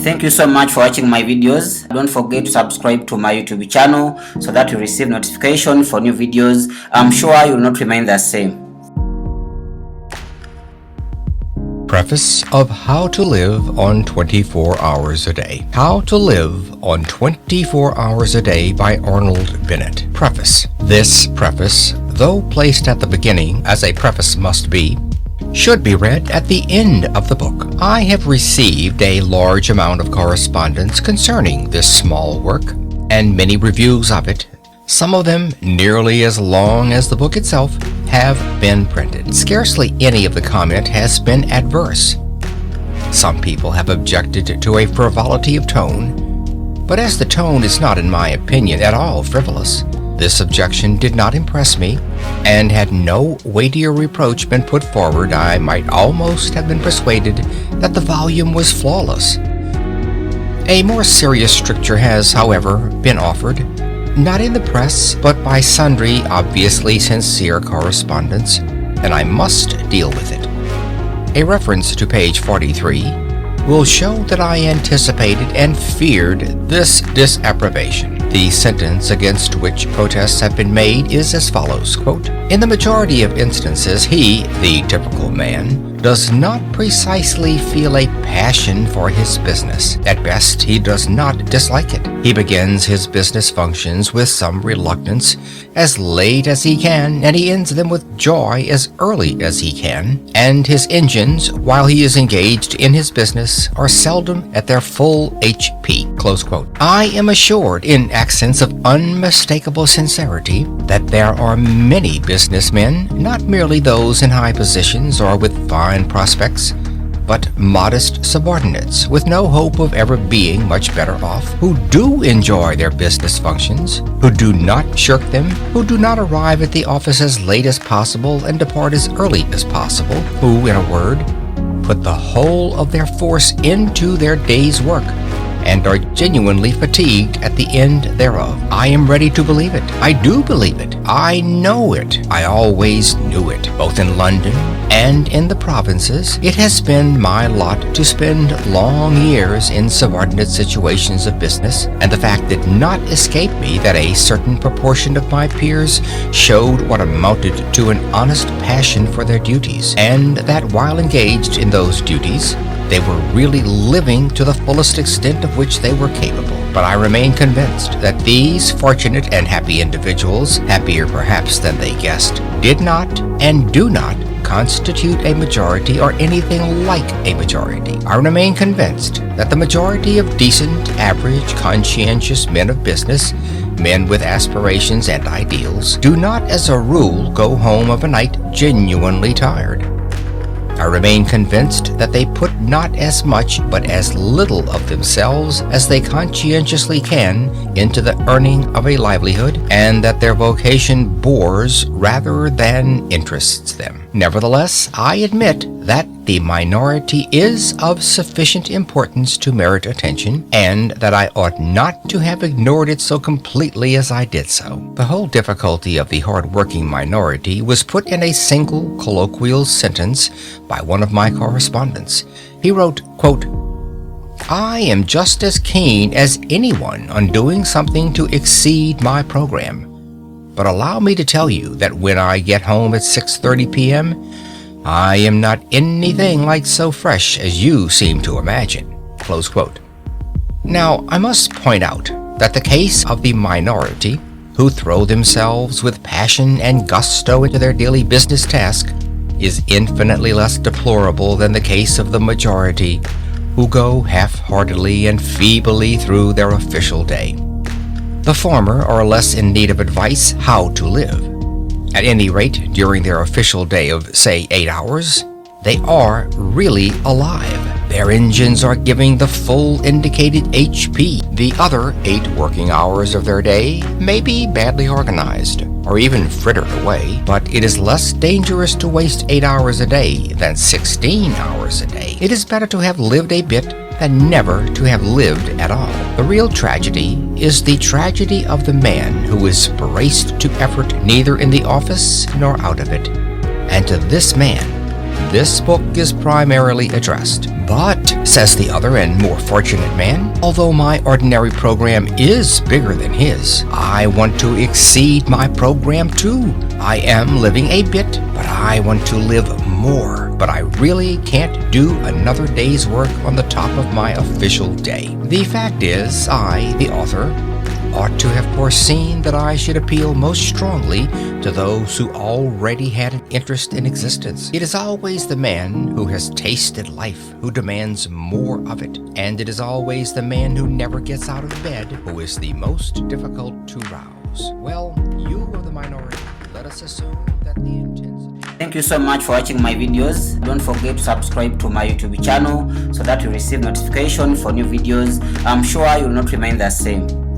Thank you so much for watching my videos. Don't forget to subscribe to my YouTube channel so that you receive notification for new videos. I'm sure you will not remain the same. Preface of How to Live on 24 Hours a Day. How to Live on 24 Hours a Day by Arnold Bennett. Preface. This preface, though placed at the beginning, as a preface must be, should be read at the end of the book. I have received a large amount of correspondence concerning this small work, and many reviews of it, some of them nearly as long as the book itself, have been printed. Scarcely any of the comment has been adverse. Some people have objected to a frivolity of tone, but as the tone is not, in my opinion, at all frivolous, this objection did not impress me, and had no weightier reproach been put forward, I might almost have been persuaded that the volume was flawless. A more serious stricture has, however, been offered, not in the press, but by sundry obviously sincere correspondents, and I must deal with it. A reference to page 43 will show that I anticipated and feared this disapprobation. The sentence against which protests have been made is as follows, quote, "In the majority of instances, he, the typical man, does not precisely feel a passion for his business. At best, he does not dislike it. He begins his business functions with some reluctance as late as he can, and he ends them with joy as early as he can, and his engines, while he is engaged in his business, are seldom at their full HP." Close quote. I am assured, in accents of unmistakable sincerity, that there are many businessmen, not merely those in high positions or with fine prospects, but modest subordinates with no hope of ever being much better off, who do enjoy their business functions, who do not shirk them, who do not arrive at the office as late as possible and depart as early as possible, who, in a word, put the whole of their force into their day's work, and are genuinely fatigued at the end thereof. I am ready to believe it. I do believe it. I know it. I always knew it. Both in London and in the provinces, it has been my lot to spend long years in subordinate situations of business, and the fact did not escape me that a certain proportion of my peers showed what amounted to an honest passion for their duties, and that while engaged in those duties, they were really living to the fullest extent of which they were capable. But I remain convinced that these fortunate and happy individuals, happier perhaps than they guessed, did not and do not constitute a majority or anything like a majority. I remain convinced that the majority of decent, average, conscientious men of business, men with aspirations and ideals, do not as a rule go home of a night genuinely tired. I remain convinced that they put not as much but as little of themselves as they conscientiously can into the earning of a livelihood, and that their vocation bores rather than interests them. Nevertheless, I admit that the minority is of sufficient importance to merit attention, and that I ought not to have ignored it so completely as I did so. The whole difficulty of the hard-working minority was put in a single colloquial sentence by one of my correspondents. He wrote, quote, "I am just as keen as anyone on doing something to exceed my program, but allow me to tell you that when I get home at 6:30 p.m., I am not anything like so fresh as you seem to imagine." Close quote. Now, I must point out that the case of the minority, who throw themselves with passion and gusto into their daily business task, is infinitely less deplorable than the case of the majority, who go half-heartedly and feebly through their official day. The former are less in need of advice how to live. At any rate, during their official day of, say, 8 hours, they are really alive. Their engines are giving the full indicated HP. The other 8 working hours of their day may be badly organized, or even frittered away, but it is less dangerous to waste 8 hours a day than 16 hours a day. It is better to have lived a bit than never to have lived at all. The real tragedy is the tragedy of the man who is braced to effort neither in the office nor out of it. And to this man, this book is primarily addressed. But says the other and more fortunate man. Although my ordinary program is bigger than his, I want to exceed my program too. I am living a bit, but I want to live more. But I really can't do another day's work on the top of my official day. The fact is, I, the author, ought to have foreseen that I should appeal most strongly to those who already had an interest in existence. It is always the man who has tasted life who demands more of it, and it is always the man who never gets out of bed who is the most difficult to rouse. Well, you are the minority. Let us assume that the intensity... Thank you so much for watching my videos. Don't forget to subscribe to my YouTube channel so that you receive notification for new videos. I'm sure you will not remain the same.